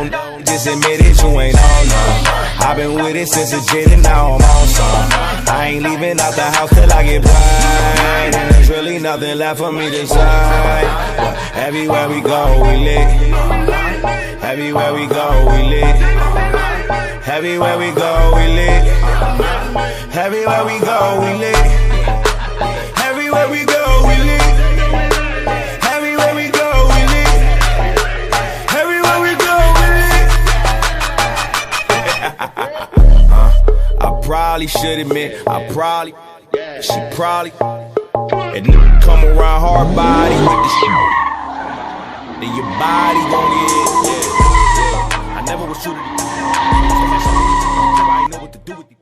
don't know. Just admit it, you ain't on no. I've been with it since a jet and now I'm on some. I ain't leaving out the house till I get paid. And there's really nothing left for me to say. But everywhere we go, we lit. Everywhere we go, we lit. Everywhere we go, we lit. Everywhere we go, we lit. Everywhere we go, we lit. Everywhere we go, we lit. Everywhere we go, we lit. I probably should admit, she probably, and come around hard body with this shit. Then your body gon' get, yeah. I never was true to you. I know what to do with you.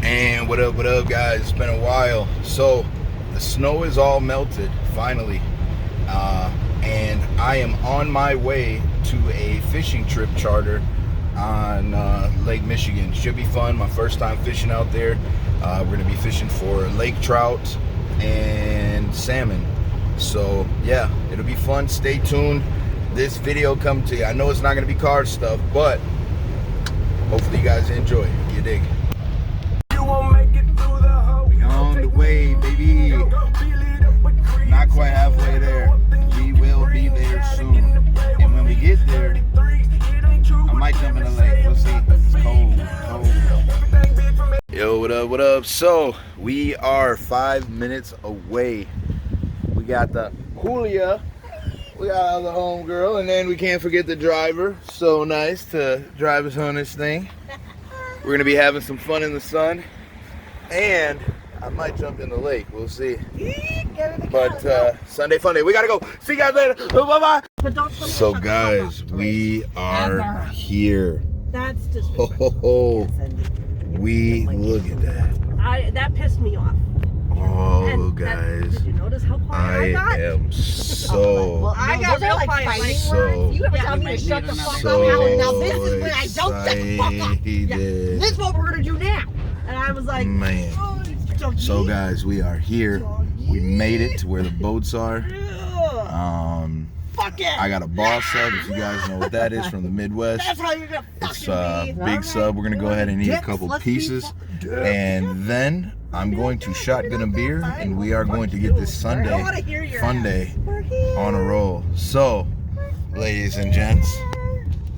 And what up guys, it's been a while. So the snow is all melted finally, and I am on my way to a fishing trip charter on Lake Michigan. Should be fun, my first time fishing out there. We're gonna be fishing for lake trout and salmon, so yeah, it'll be fun. Stay tuned. This video come to you, I know it's not gonna be car stuff, but hopefully you guys enjoy. You dig? We on the way, baby. Not quite halfway there. We will be there soon. And when we get there, I might jump in the lake. We'll see. It's cold. Yo, what up? So, we are 5 minutes away. We got the Julia. We got the homegirl. And then we can't forget the driver. So nice to drive us on this thing. We're going to be having some fun in the sun. And I might jump in the lake. We'll see. But Sunday fun day. We gotta go. See you guys later. Bye bye. So guys, we are here. That's just. We look at that. That pissed me off. Oh, and guys. Did you notice how quiet I got? I am so. Well, I got real quiet. So, you ever tell me to shut the fuck up, Alan? Now this is when I don't shut the fuck up. Yeah, this is what we're gonna do now. And I was like, man. So guys, we are here. We made it to where the boats are. Fuck it. I got a boss sub, if you guys know what that is, from the Midwest. That's how you're gonna It's big sub. We're gonna go ahead and eat a couple pieces, and then I'm going to shotgun a beer, and we are going to get this Sunday fun day on a roll. So, ladies and gents,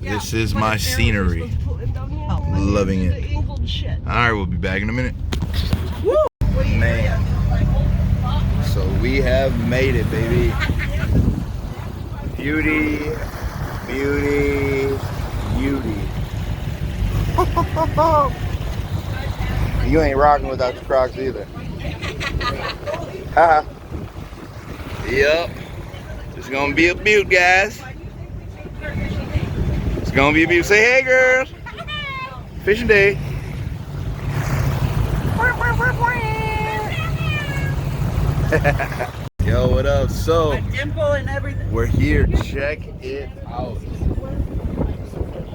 this is my scenery. Loving it. Alright, we'll be back in a minute. Man. So we have made it, baby. Beauty. You ain't rocking without your Crocs either. Haha. Yep. It's gonna be a beaut, guys. It's gonna be a beaut. Say hey, girls. Fishing day. Yo, what up? So, we're here. Check it out.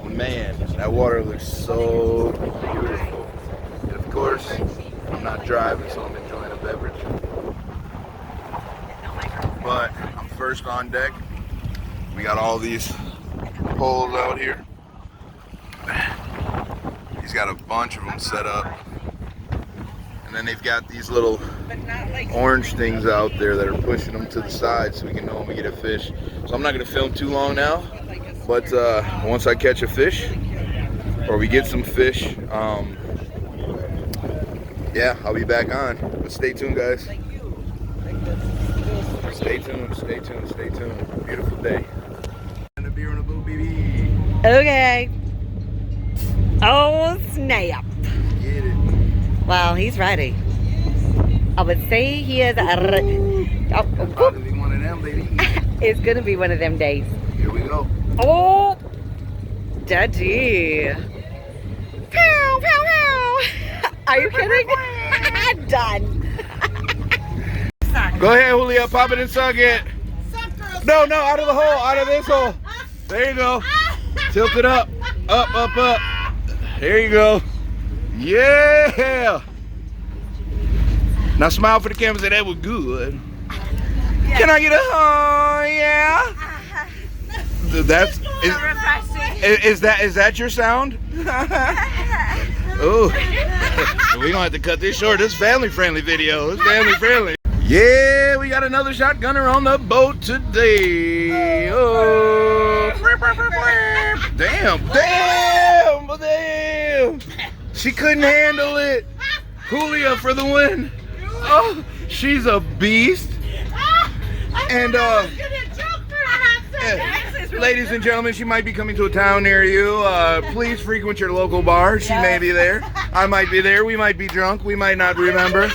Man, that water looks so beautiful. And of course, I'm not driving, so I'm enjoying a beverage. But I'm first on deck. We got all these poles out here. He's got a bunch of them set up. And then they've got these little orange things out there that are pushing them to the side so we can know when we get a fish. So I'm not going to film too long now, but once I catch a fish or we get some fish, yeah, I'll be back on. But stay tuned, guys. Stay tuned. Beautiful day. And a beer and a little baby. Okay. Oh, snap. Get it. Well, he's ready. I would say he is Probably be one of them, baby. It's gonna be one of them days. Here we go. Oh, Daddy. Pow, pow, pow. Are you kidding? I'm done. Go ahead, Julia. Pop it and suck it. No, out of the hole. Out of this hole. There you go. Tilt it up. Up. There you go. Yeah. Now smile for the camera and say that was good. Yeah. Can I get a yeah? That's is that your sound? Oh, we gonna have to cut this short. This family friendly video. It's family friendly. Yeah, we got another shotgunner on the boat today. Oh, damn. She couldn't handle it. Julia for the win. Oh, she's a beast. And ladies and gentlemen, she might be coming to a town near you. Please frequent your local bar. She may be there. I might be there. We might be drunk. We might not remember.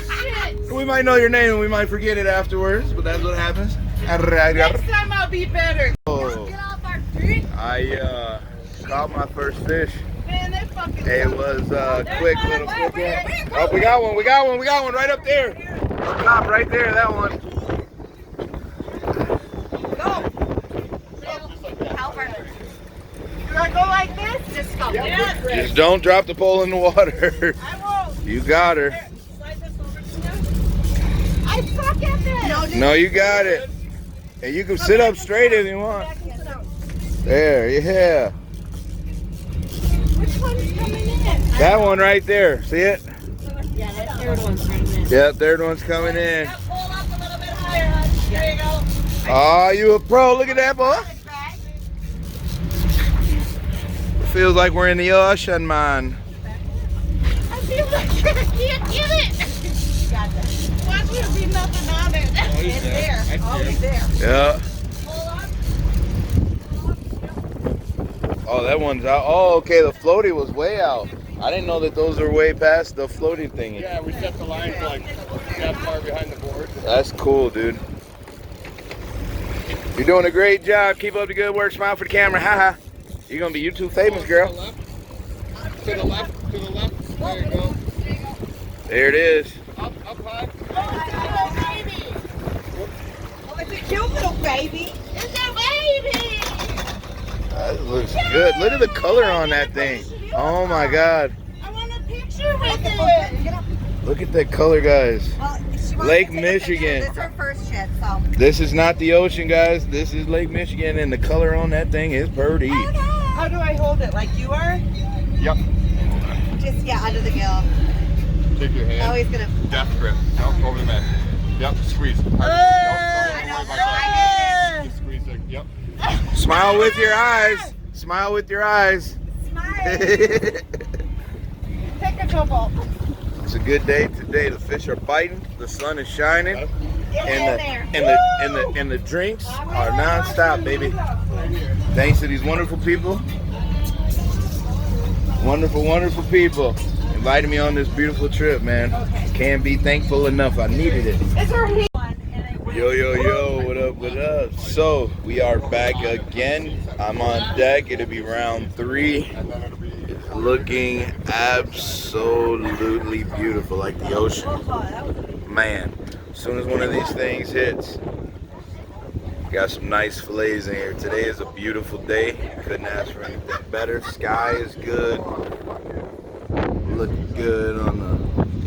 We might know your name and we might forget it afterwards, but that's what happens. Next time I'll be better. Oh, Get off our feet. I caught my first fish. Man, that fucking It was quick little one. Oh, we got one right up there. Stop right there, that one. Do I go like this? Just go. Yeah. Just don't drop the pole in the water. I won't. You got her. Slide this over to you. I suck at this. No, you got it. And you can sit up straight if you want. There, yeah. Which one's coming in? That one right there. See it? Yeah, that third one's coming in. Yeah, third one's coming in. Pull up a little bit higher, hon. There you go. Oh, you a pro. Look at that, boy. Feels like we're in the ocean, man. I feel like I can't get it. Got that. Watch there be nothing on it. It's there. Oh, he's there. Yeah. Hold on. Oh, that one's out. Oh, okay. The floaty was way out. I didn't know that those were way past the floating thingy. Yeah, we set the lines like that far behind the board. That's cool, dude. You're doing a great job. Keep up the good work. Smile for the camera. Haha. You're gonna be YouTube famous, girl. To the left. There you go. There it is. Up high. Oh, it's a cute little baby. It's a baby. That looks good. Look at the color on that thing. Oh my God. I want a picture with it. Look at that color, guys. Lake Michigan. This is her first shit, so. This is not the ocean, guys. This is Lake Michigan, and the color on that thing is pretty. How do I hold it? Like you are? Yep. Just, yeah, under the gill. Take your hand. Oh, he's gonna. Death grip. No, over the mat. Yep. Squeeze. Don't worry about that. Just squeeze it. Yep. Smile with your eyes. Smile with your eyes. Smile. Take a couple. It's a good day today. The fish are biting. The sun is shining, Get in there. and the drinks are non-stop, baby. Thanks to these wonderful people. Wonderful people invited me on this beautiful trip, man. Can't be thankful enough. I needed it. It's her hand. Yo, what up? So, we are back again. I'm on deck. It'll be round 3. Looking absolutely beautiful, like the ocean. Man, as soon as one of these things hits, got some nice fillets in here. Today is a beautiful day. Couldn't ask for anything better. Sky is good. Looking good on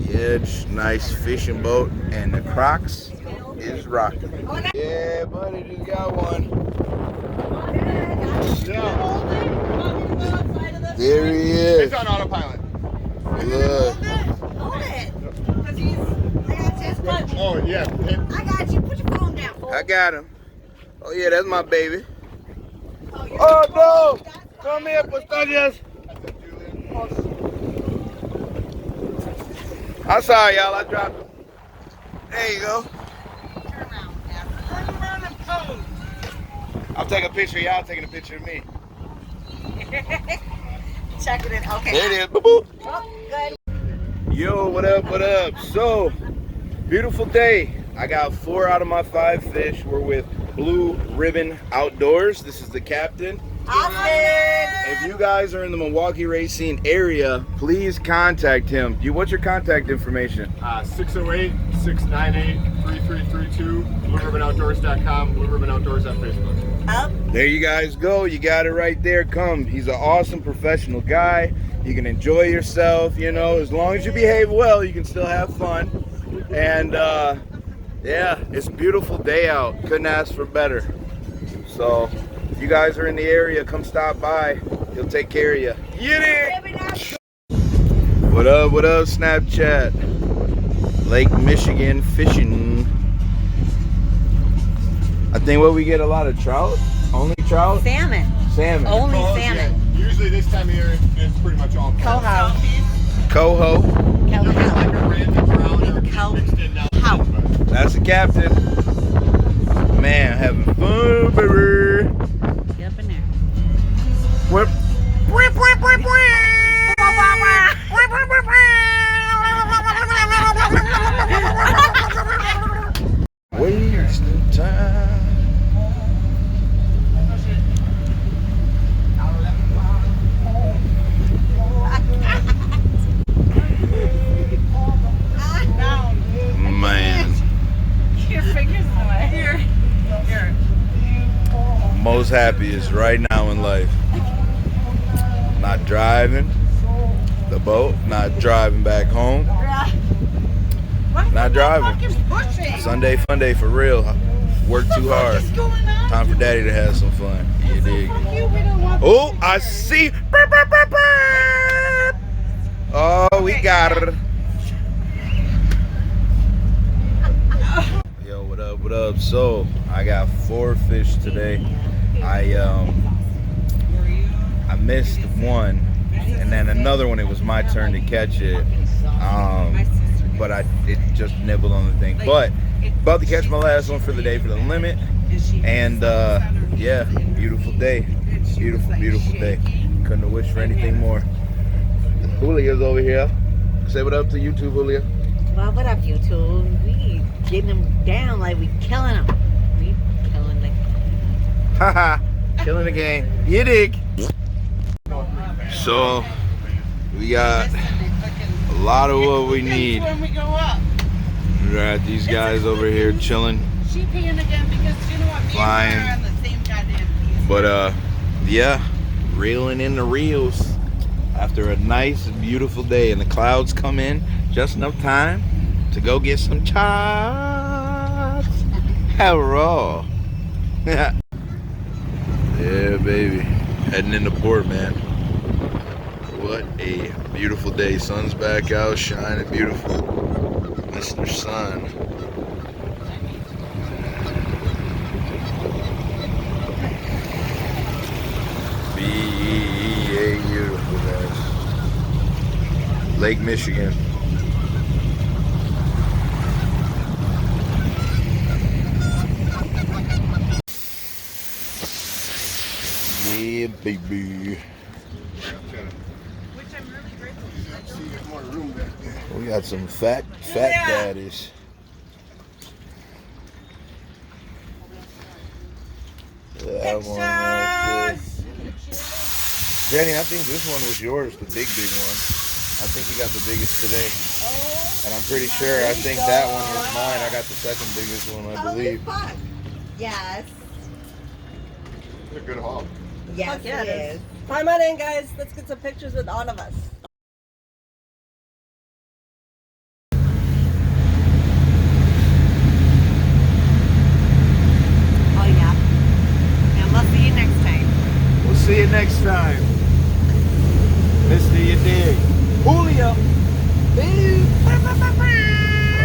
the edge. Nice fishing boat. And the Crocs is rocking. Yeah, buddy, just got one. Yeah. There he is. It's on autopilot. Look. Hold it. Because he's. I got his punch. Oh, yeah. I got you. Put your phone down. I got him. Oh, yeah, that's my baby. Oh, Oh, no. Come here, Pistachos. I'm sorry, y'all. I dropped him. There you go. Turn around. Yeah. Turn around and pose. I'll take a picture of y'all taking a picture of me. Check it in. Okay. There it is. Boop, boop. Oh, good. Yo, what up? So, beautiful day. I got 4 out of my 5 fish were with Blue Ribbon Outdoors. This is the captain. Austin. If you guys are in the Milwaukee Racine area, please contact him. What's your contact information? 608-698-3332, BlueRibbonOutdoors.com, Blue Ribbon Outdoors on Facebook. Up. There you guys go. You got it right there. Come. He's an awesome professional guy. You can enjoy yourself, you know, as long as you behave well, you can still have fun. And yeah, it's a beautiful day out. Couldn't ask for better. So If you guys are in the area, come stop by. He'll take care of you. Yadigg! What up, Snapchat? Lake Michigan fishing. I think what we get a lot of trout. Only trout? Salmon. Salmon. Only Coho, salmon. yeah. Usually this time of year, it's pretty much all Coho. Coho. Like a random brown or mixed in now. How? That's the captain. Man, having fun, baby. Get up in there. Whip. Wasting time. Man. Your fingers in the way. Here. Most happiest right now in life. Not driving the boat, not driving back home, not driving. Sunday fun day for real. Work too hard. Time for daddy to have some fun. You dig? Oh, I see. Oh, we got her. Yo, what up, what up? So, I got 4 fish today. I missed one, and then another one, it was my turn to catch it. But it just nibbled on the thing. But about to catch my last one for the day for the limit. And yeah, beautiful day. Beautiful, beautiful day. Couldn't have wished for anything more. Julia's over here. Say what up to YouTube, Julia. Well, what up, YouTube? We getting them down like we killing them. We killing the. Haha, killing the game. You dig? So we got a lot of what we need. When we go up. We got these guys over here chilling, She peeing again because you know what? Me Flying. and her are on the same goddamn piece. but yeah, reeling in the reels after a nice, beautiful day, and the clouds come in just enough time to go get some chops. Hurrah! Yeah, baby, heading into port, man. What a beautiful day. Sun's back out, shining beautiful. Mr. Sun. B-E-E-A, beautiful, guys. Lake Michigan. Yeah, baby. We got some fat daddies. That one right there. Jenny, I think this one was yours, the big one. I think you got the biggest today. And I'm pretty sure, I think that one was mine. I got the second biggest one, I believe. Yes. It's a good haul. Yes, Yeah, it it is. Climb on in, guys. Let's get some pictures with all of us.